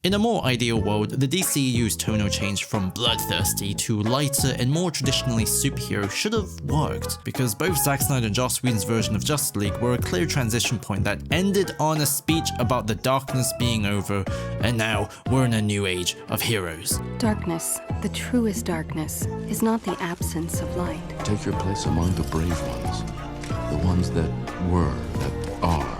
In a more ideal world, the DCEU's tonal change from bloodthirsty to lighter and more traditionally superhero should have worked, because both Zack Snyder and Joss Whedon's version of Justice League were a clear transition point that ended on a speech about the darkness being over, and now we're in a new age of heroes. Darkness, the truest darkness, is not the absence of light. Take your place among the brave ones, the ones that were, that are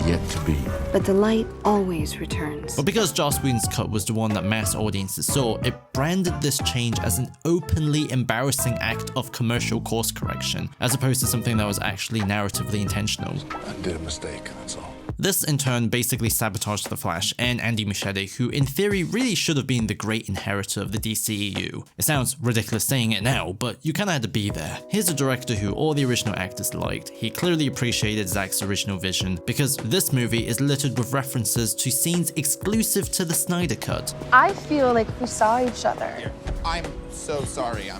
yet to be. But the light always returns. But because Joss Whedon's cut was the one that mass audiences saw, it branded this change as an openly embarrassing act of commercial course correction, as opposed to something that was actually narratively intentional. I did a mistake, that's all. This in turn basically sabotaged The Flash and Andy Muschietti, who in theory really should have been the great inheritor of the DCEU. It sounds ridiculous saying it now, but you kinda had to be there. Here's a director who all the original actors liked. He clearly appreciated Zack's original vision, because this movie is littered with references to scenes exclusive to the Snyder Cut. I feel like we saw each other. I'm so sorry.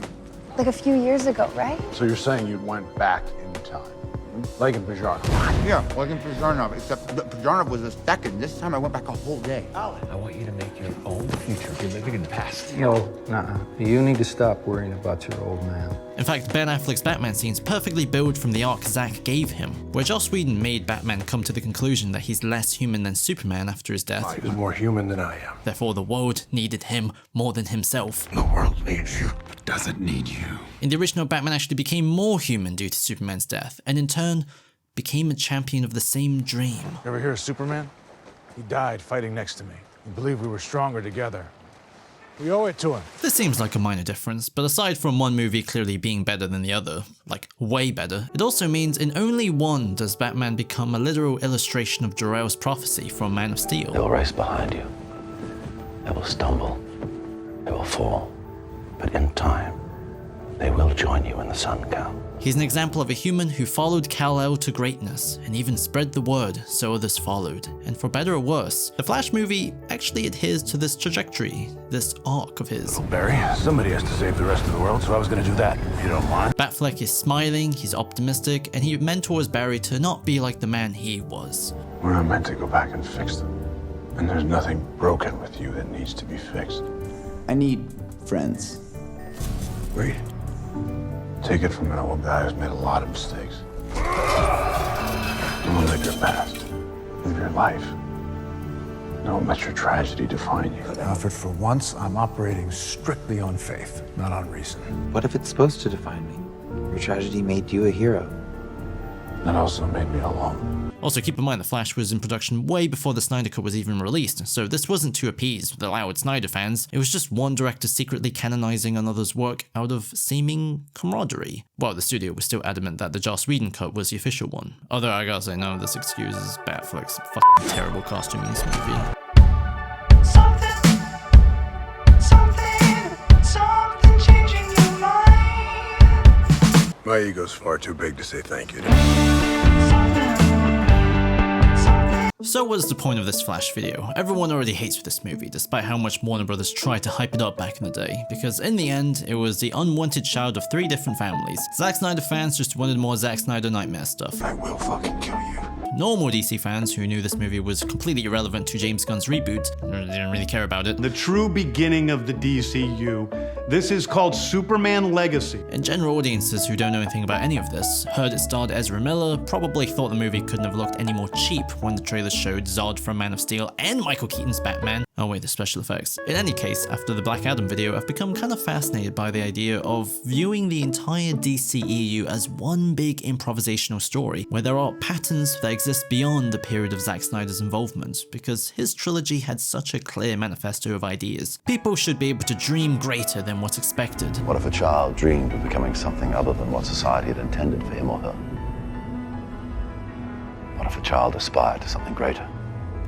Like a few years ago, right? So you're saying you went back in time? Like in Pajaro? Yeah, like in Pajaro, except Pajaro was a second. This time I went back a whole day. I want you to make your own future. You're living in the past. Yo, you need to stop worrying about your old man. In fact, Ben Affleck's Batman scenes perfectly build from the arc Zack gave him, where Joss Whedon made Batman come to the conclusion that he's less human than Superman after his death. He's more human than I am. Therefore, the world needed him more than himself. The world needs you, but doesn't need you. In the original, Batman actually became more human due to Superman's death, and in turn, became a champion of the same dream. You ever hear of Superman? He died fighting next to me. He believed we were stronger together. We owe it to him. This seems like a minor difference, but aside from one movie clearly being better than the other, like way better, it also means in only one does Batman become a literal illustration of Jor-El's prophecy from Man of Steel. They'll race behind you. They will stumble. They will fall. But in time, they will join you when the sun comes. He's an example of a human who followed Kal-El to greatness and even spread the word so others followed. And for better or worse, the Flash movie actually adheres to this trajectory, this arc of his. Barry, somebody has to save the rest of the world, so I was gonna do that, if you don't mind. Batfleck is smiling, he's optimistic, and he mentors Barry to not be like the man he was. We're not meant to go back and fix them. And there's nothing broken with you that needs to be fixed. I need friends. Wait. Take it from an old guy who's made a lot of mistakes. Don't live your past. Live your life. Don't let your tragedy define you. Alfred, for once, I'm operating strictly on faith, not on reason. What if it's supposed to define me? Your tragedy made you a hero. That also made me alone. Also, keep in mind the Flash was in production way before the Snyder Cut was even released, so this wasn't to appease the loud Snyder fans, it was just one director secretly canonizing another's work out of seeming camaraderie. Well, the studio was still adamant that the Joss Whedon cut was the official one. Although I gotta say, none of this excuses Batfleck's fucking terrible costume in this movie. Something changing your mind. My ego's far too big to say thank you. So what's the point of this Flash video? Everyone already hates this movie, despite how much Warner Brothers tried to hype it up back in the day, because in the end, it was the unwanted child of 3 different families. Zack Snyder fans just wanted more Zack Snyder nightmare stuff. I will fucking kill you. Normal DC fans who knew this movie was completely irrelevant to James Gunn's reboot, didn't really care about it. The true beginning of the DCU. This is called Superman Legacy. And general audiences who don't know anything about any of this, heard it starred Ezra Miller, probably thought the movie couldn't have looked any more cheap when the trailer showed Zod from Man of Steel and Michael Keaton's Batman. Oh wait, the special effects. In any case, after the Black Adam video, I've become kind of fascinated by the idea of viewing the entire DCEU as one big improvisational story, where there are patterns that exist beyond the period of Zack Snyder's involvement, because his trilogy had such a clear manifesto of ideas. People should be able to dream greater than what's expected. What if a child dreamed of becoming something other than what society had intended for him or her? What if a child aspired to something greater?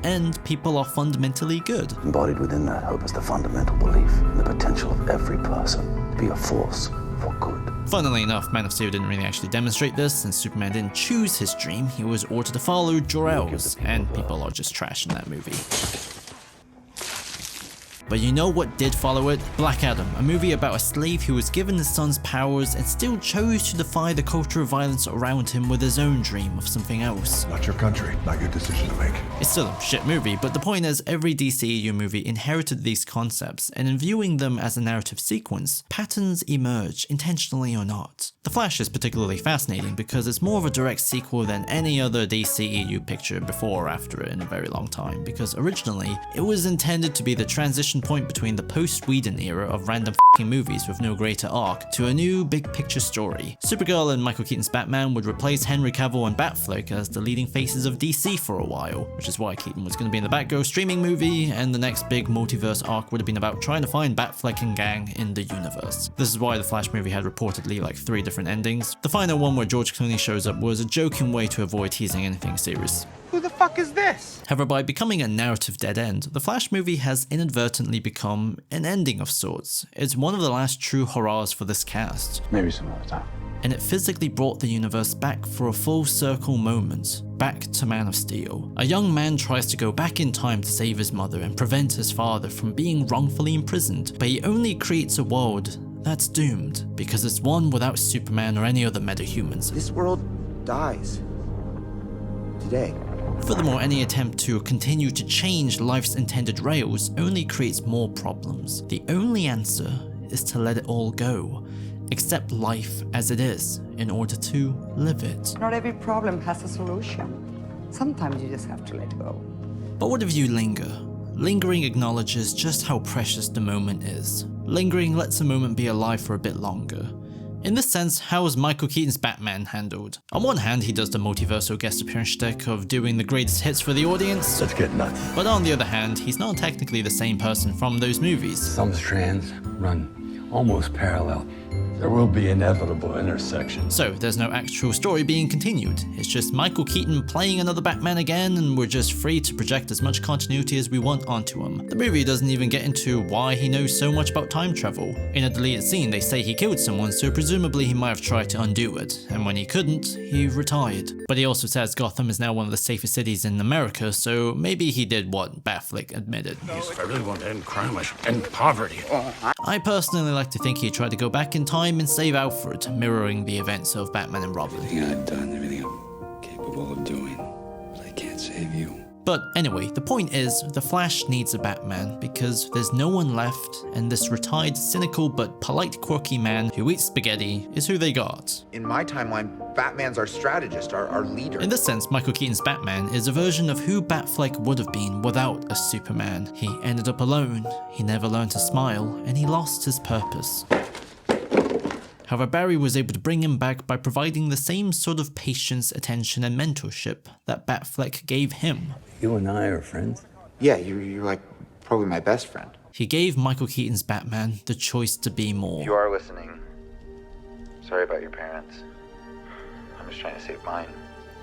And people are fundamentally good. Embodied within that hope is the fundamental belief in the potential of every person to be a force for good. Funnily enough, Man of Steel didn't really actually demonstrate this, since Superman didn't choose his dream, he was ordered to follow Jor-El's, and people are just trash in that movie. But you know what did follow it? Black Adam, a movie about a slave who was given his son's powers and still chose to defy the culture of violence around him with his own dream of something else. Not your country, not your decision to make. It's still a shit movie, but the point is, every DCEU movie inherited these concepts, and in viewing them as a narrative sequence, patterns emerge, intentionally or not. The Flash is particularly fascinating because it's more of a direct sequel than any other DCEU picture before or after it in a very long time, because originally, it was intended to be the transition point between the post-Whedon era of random f***ing movies with no greater arc to a new big picture story. Supergirl and Michael Keaton's Batman would replace Henry Cavill and Batfleck as the leading faces of DC for a while, which is why Keaton was going to be in the Batgirl streaming movie, and the next big multiverse arc would have been about trying to find Batfleck and gang in the universe. This is why the Flash movie had reportedly like 3 different endings. The final one where George Clooney shows up was a joking way to avoid teasing anything serious. Who the fuck is this? However, by becoming a narrative dead end, the Flash movie has inadvertently become an ending of sorts. It's one of the last true hurrahs for this cast. Maybe some other time. And it physically brought the universe back for a full circle moment, back to Man of Steel. A young man tries to go back in time to save his mother and prevent his father from being wrongfully imprisoned, but he only creates a world that's doomed, because it's one without Superman or any other metahumans. This world dies. Today. Furthermore, any attempt to continue to change life's intended rails only creates more problems. The only answer is to let it all go. Accept life as it is in order to live it. Not every problem has a solution. Sometimes you just have to let go. But what if you linger? Lingering acknowledges just how precious the moment is. Lingering lets a moment be alive for a bit longer. In this sense, how was Michael Keaton's Batman handled? On one hand, he does the multiversal guest appearance shtick of doing the greatest hits for the audience. Let's get nuts. But on the other hand, he's not technically the same person from those movies. Some strands run almost parallel. There will be inevitable intersections. So there's no actual story being continued. It's just Michael Keaton playing another Batman again, and we're just free to project as much continuity as we want onto him. The movie doesn't even get into why he knows so much about time travel. In a deleted scene, they say he killed someone, so presumably he might have tried to undo it, and when he couldn't, he retired. But he also says Gotham is now one of the safest cities in America, so maybe he did what Batfleck admitted. If I really want to end crime, I should end poverty. I personally like to think he tried to go back in time and save Alfred, mirroring the events of Batman and Robin. Everything I've done, everything I'm capable of doing, but I can't save you. But anyway, the point is, the Flash needs a Batman because there's no one left, and this retired, cynical but polite, quirky man who eats spaghetti is who they got. In my timeline, Batman's our strategist, our leader. In this sense, Michael Keaton's Batman is a version of who Batfleck would have been without a Superman. He ended up alone, he never learned to smile, and he lost his purpose. However, Barry was able to bring him back by providing the same sort of patience, attention, and mentorship that Batfleck gave him. You and I are friends. Yeah, you're like probably my best friend. He gave Michael Keaton's Batman the choice to be more. If you are listening, sorry about your parents. I'm just trying to save mine.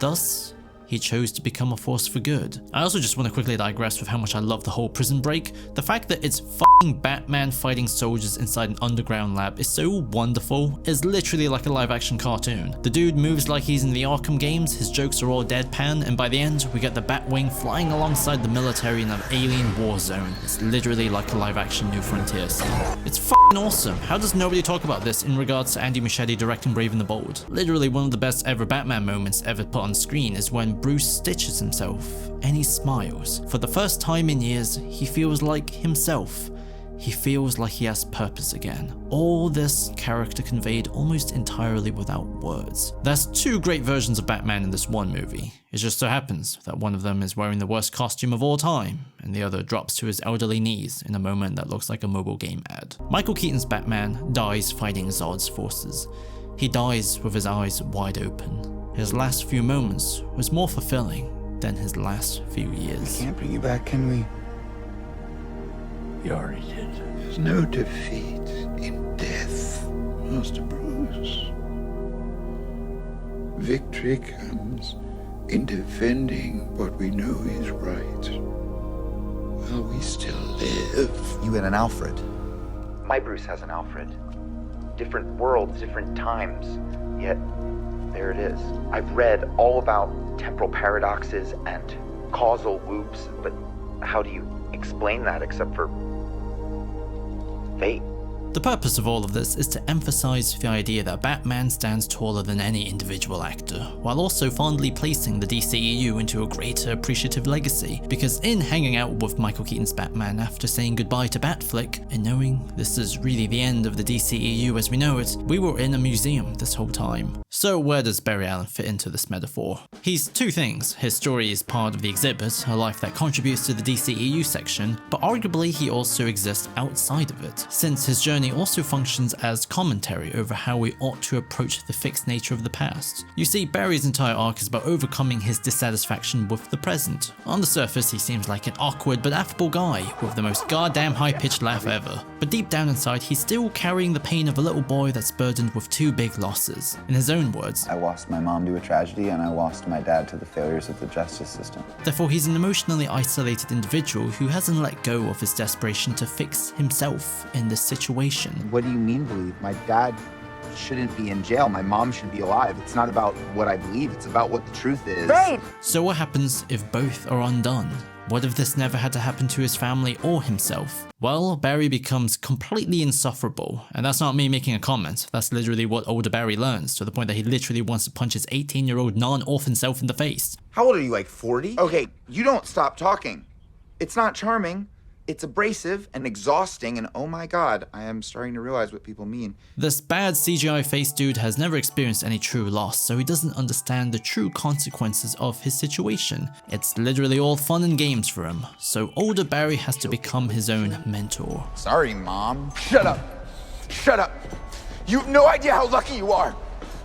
Thus, he chose to become a force for good. I also just want to quickly digress with how much I love the whole prison break. The fact that it's f***ing Batman fighting soldiers inside an underground lab is so wonderful. It's literally like a live-action cartoon. The dude moves like he's in the Arkham games, his jokes are all deadpan, and by the end, we get the Batwing flying alongside the military in an alien war zone. It's literally like a live-action New Frontier scene. It's f***ing awesome. How does nobody talk about this in regards to Andy Muschietti directing Brave and the Bold? Literally one of the best ever Batman moments ever put on screen is when Bruce stitches himself and he smiles. For the first time in years, he feels like himself. He feels like he has purpose again. All this character conveyed almost entirely without words. There's 2 great versions of Batman in this one movie. It just so happens that one of them is wearing the worst costume of all time, and the other drops to his elderly knees in a moment that looks like a mobile game ad. Michael Keaton's Batman dies fighting Zod's forces. He dies with his eyes wide open. His last few moments was more fulfilling than his last few years. We can't bring you back, can we? You already did. There's no defeat in death, Master Bruce. Victory comes in defending what we know is right. While we still live. You and an Alfred. My Bruce has an Alfred. Different worlds, different times, yet there it is. I've read all about temporal paradoxes and causal loops, but how do you explain that except for fate. The purpose of all of this is to emphasize the idea that Batman stands taller than any individual actor, while also fondly placing the DCEU into a greater appreciative legacy, because in hanging out with Michael Keaton's Batman after saying goodbye to Batfleck, and knowing this is really the end of the DCEU as we know it, we were in a museum this whole time. So where does Barry Allen fit into this metaphor? He's two things. His story is part of the exhibit, a life that contributes to the DCEU section, but arguably he also exists outside of it, since his journey also functions as commentary over how we ought to approach the fixed nature of the past. You see, Barry's entire arc is about overcoming his dissatisfaction with the present. On the surface, he seems like an awkward but affable guy with the most goddamn high-pitched laugh ever. But deep down inside, he's still carrying the pain of a little boy that's burdened with two big losses. In his own words, I lost my mom to a tragedy and I lost my dad to the failures of the justice system. Therefore, he's an emotionally isolated individual who hasn't let go of his desperation to fix himself in this situation. What do you mean believe? My dad shouldn't be in jail. My mom should be alive. It's not about what I believe. It's about what the truth is. Right. So what happens if both are undone? What if this never had to happen to his family or himself? Well, Barry becomes completely insufferable, and that's not me making a comment, that's literally what older Barry learns, to the point that he literally wants to punch his 18-year-old non-orphan self in the face. How old are you, like 40? Okay, you don't stop talking. It's not charming. It's abrasive and exhausting, and oh my god, I am starting to realize what people mean. This bad CGI face dude has never experienced any true loss, so he doesn't understand the true consequences of his situation. It's literally all fun and games for him, so older Barry has to become his own mentor. Sorry, Mom. Shut up. Shut up. You have no idea how lucky you are.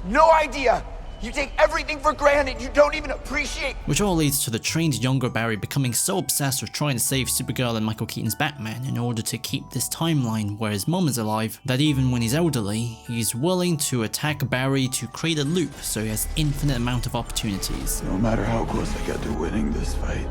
No idea. You take everything for granted. You don't even appreciate. Which all leads to the trained younger Barry becoming so obsessed with trying to save Supergirl and Michael Keaton's Batman in order to keep this timeline where his mom is alive, that even when he's elderly, he's willing to attack Barry to create a loop so he has infinite amount of opportunities. No matter how close I get to winning this fight,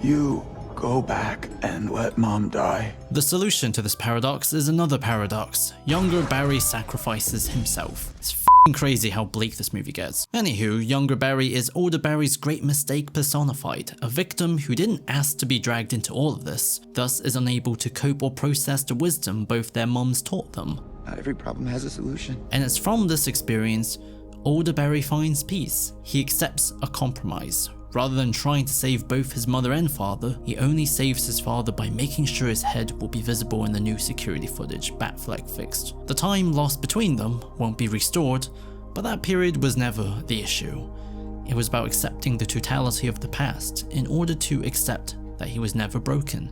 you go back and let Mom die. The solution to this paradox is another paradox. Younger Barry sacrifices himself. It's f***ing crazy how bleak this movie gets. Anywho, younger Barry is older Barry's great mistake personified, a victim who didn't ask to be dragged into all of this, thus is unable to cope or process the wisdom both their moms taught them. Not every problem has a solution. And it's from this experience, older Barry finds peace. He accepts a compromise. Rather than trying to save both his mother and father, he only saves his father by making sure his head will be visible in the new security footage Batfleck fixed. The time lost between them won't be restored, but that period was never the issue. It was about accepting the totality of the past in order to accept that he was never broken,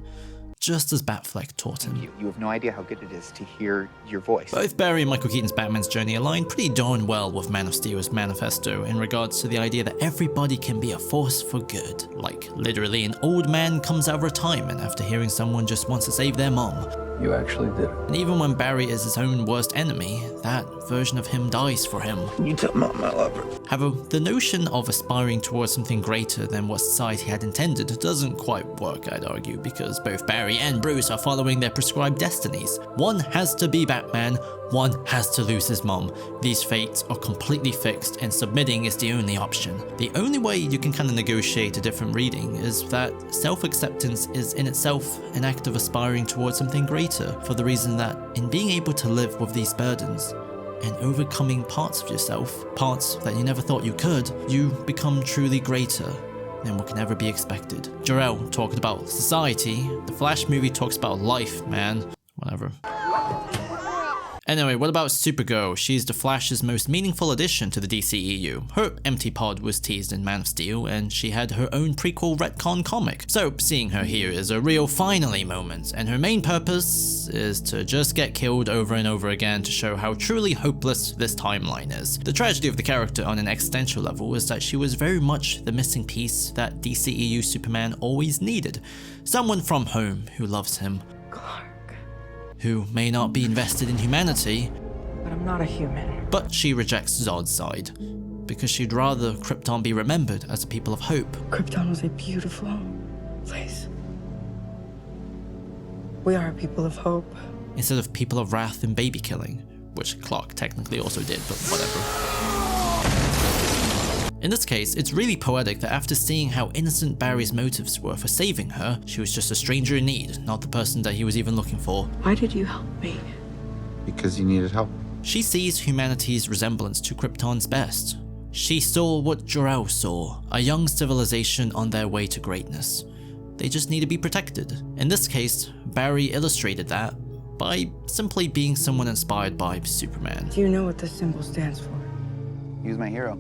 just as Batfleck taught him. You have no idea how good it is to hear your voice. Both Barry and Michael Keaton's Batman's journey align pretty darn well with Man of Steel's manifesto in regards to the idea that everybody can be a force for good. Like, literally an old man comes out of retirement after hearing someone just wants to save their mom. You actually did it. And even when Barry is his own worst enemy, that version of him dies for him. You tell Mom I love her. However, the notion of aspiring towards something greater than what society had intended doesn't quite work, I'd argue, because both Barry and Bruce are following their prescribed destinies. One has to be Batman, one has to lose his mom. These fates are completely fixed and submitting is the only option. The only way you can kind of negotiate a different reading is that self-acceptance is in itself an act of aspiring towards something greater, for the reason that in being able to live with these burdens and overcoming parts of yourself, parts that you never thought you could, you become truly greater than what can ever be expected. Jor-El talked about society, the Flash movie talks about life, man. Whatever. Anyway, what about Supergirl? She's the Flash's most meaningful addition to the DCEU. Her empty pod was teased in Man of Steel, and she had her own prequel retcon comic. So seeing her here is a real finally moment, and her main purpose is to just get killed over and over again to show how truly hopeless this timeline is. The tragedy of the character on an existential level is that she was very much the missing piece that DCEU Superman always needed. Someone from home who loves him. Who may not be invested in humanity, But I'm not a human. but she rejects Zod's side, because she'd rather Krypton be remembered as a people of hope. Krypton was a beautiful place. We are a people of hope. Instead of people of wrath and baby killing, which Clark technically also did, but whatever. In this case, it's really poetic that after seeing how innocent Barry's motives were for saving her, she was just a stranger in need, not the person that he was even looking for. Why did you help me? Because you needed help. She sees humanity's resemblance to Krypton's best. She saw what Jor-El saw, a young civilization on their way to greatness. They just need to be protected. In this case, Barry illustrated that by simply being someone inspired by Superman. Do you know what this symbol stands for? He was my hero.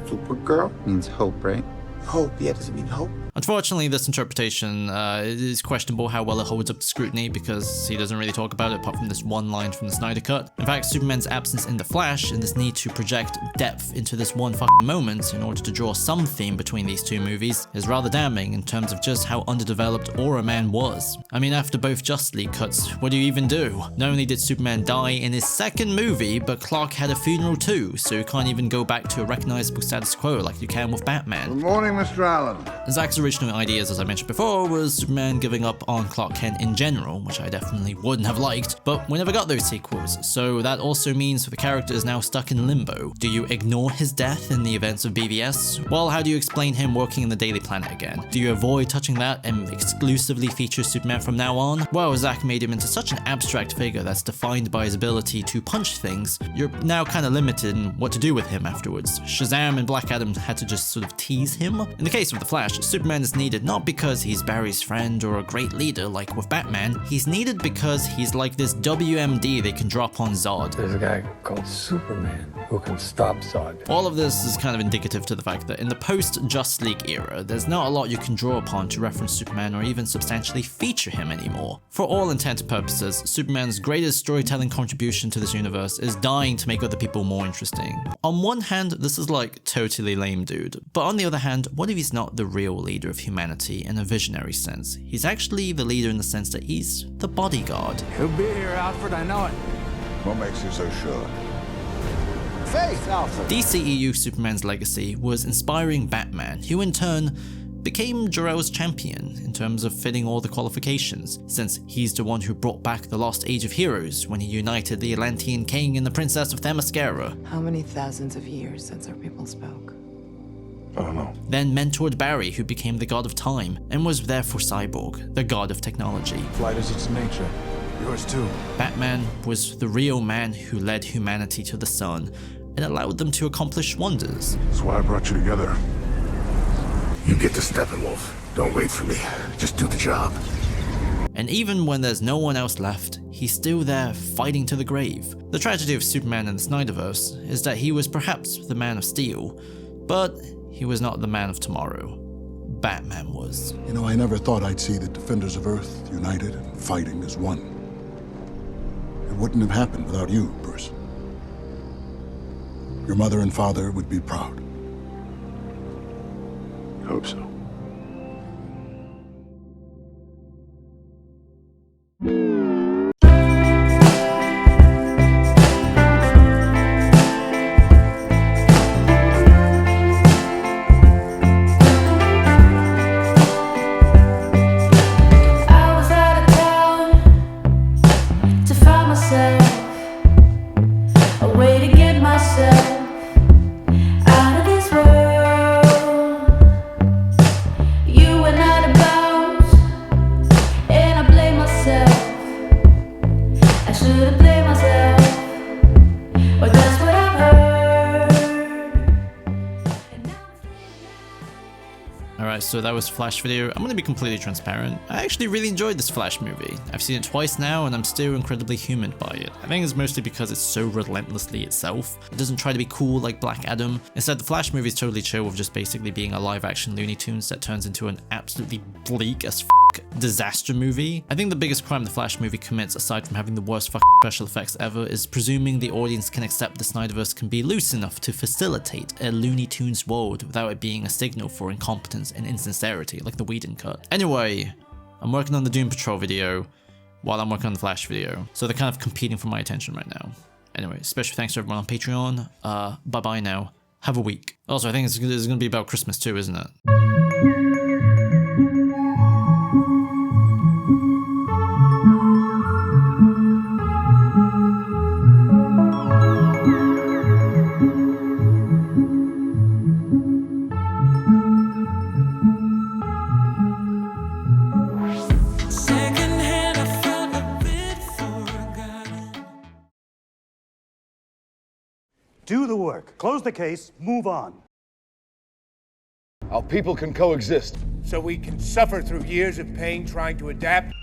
Supergirl means hope, right? Hope, yeah, does it mean hope? Unfortunately, this interpretation is questionable how well it holds up to scrutiny because he doesn't really talk about it apart from this one line from the Snyder Cut. In fact, Superman's absence in The Flash and this need to project depth into this one fucking moment in order to draw some theme between these two movies is rather damning in terms of just how underdeveloped Aura Man was. I mean, after both Just League cuts, what do you even do? Not only did Superman die in his second movie, but Clark had a funeral too, so you can't even go back to a recognizable status quo like you can with Batman. Good morning, Mr. Allen. Zack's original ideas, as I mentioned before, was Superman giving up on Clark Kent in general, which I definitely wouldn't have liked, but we never got those sequels, so that also means the character is now stuck in limbo. Do you ignore his death in the events of BVS? Well, how do you explain him working in the Daily Planet again? Do you avoid touching that and exclusively feature Superman from now on? Well, Zack made him into such an abstract figure that's defined by his ability to punch things, you're now kind of limited in what to do with him afterwards. Shazam and Black Adam had to just sort of tease him. In the case of The Flash, Superman is needed not because he's Barry's friend or a great leader like with Batman, he's needed because he's like this WMD they can drop on Zod. There's a guy called Superman who can stop Zod. All of this is kind of indicative to the fact that in the post-Just League era, there's not a lot you can draw upon to reference Superman or even substantially feature him anymore. For all intent and purposes, Superman's greatest storytelling contribution to this universe is dying to make other people more interesting. On one hand, this is like totally lame dude, but on the other hand, what if he's not the real leader of humanity in a visionary sense? He's actually the leader in the sense that he's the bodyguard. He'll be here, Alfred, I know it. What makes you so sure? Faith, Alfred. DCEU Superman's legacy was inspiring Batman, who in turn became Jor-El's champion in terms of fitting all the qualifications, since he's the one who brought back the lost age of heroes when he united the Atlantean king and the princess of Themyscira. How many thousands of years since our people spoke? I don't know. Then mentored Barry, who became the god of time, and was therefore Cyborg, the god of technology. Flight is its nature. Yours too. Batman was the real man who led humanity to the sun and allowed them to accomplish wonders. That's why I brought you together. You get to Steppenwolf. Don't wait for me. Just do the job. And even when there's no one else left, he's still there fighting to the grave. The tragedy of Superman in the Snyderverse is that he was perhaps the Man of Steel, but he was not the Man of Tomorrow. Batman was. You know, I never thought I'd see the Defenders of Earth united and fighting as one. It wouldn't have happened without you, Bruce. Your mother and father would be proud. I hope so. So that was Flash video. I'm gonna be completely transparent. I actually really enjoyed this Flash movie. I've seen it twice now and I'm still incredibly humored by it. I think it's mostly because it's so relentlessly itself. It doesn't try to be cool like Black Adam. Instead, the Flash movie is totally chill with just basically being a live action Looney Tunes that turns into an absolutely bleak as disaster movie. I think the biggest crime the Flash movie commits, aside from having the worst special effects ever, is presuming the audience can accept the Snyderverse can be loose enough to facilitate a Looney Tunes world without it being a signal for incompetence and insincerity like the Whedon cut. Anyway, I'm working on the Doom Patrol video while I'm working on the Flash video, so they're kind of competing for my attention right now. Anyway, special thanks to everyone on Patreon. Bye-bye now. Have a week. Also, I think it's gonna be about Christmas too, isn't it? Do the work. Close the case. Move on. Our people can coexist. So we can suffer through years of pain trying to adapt?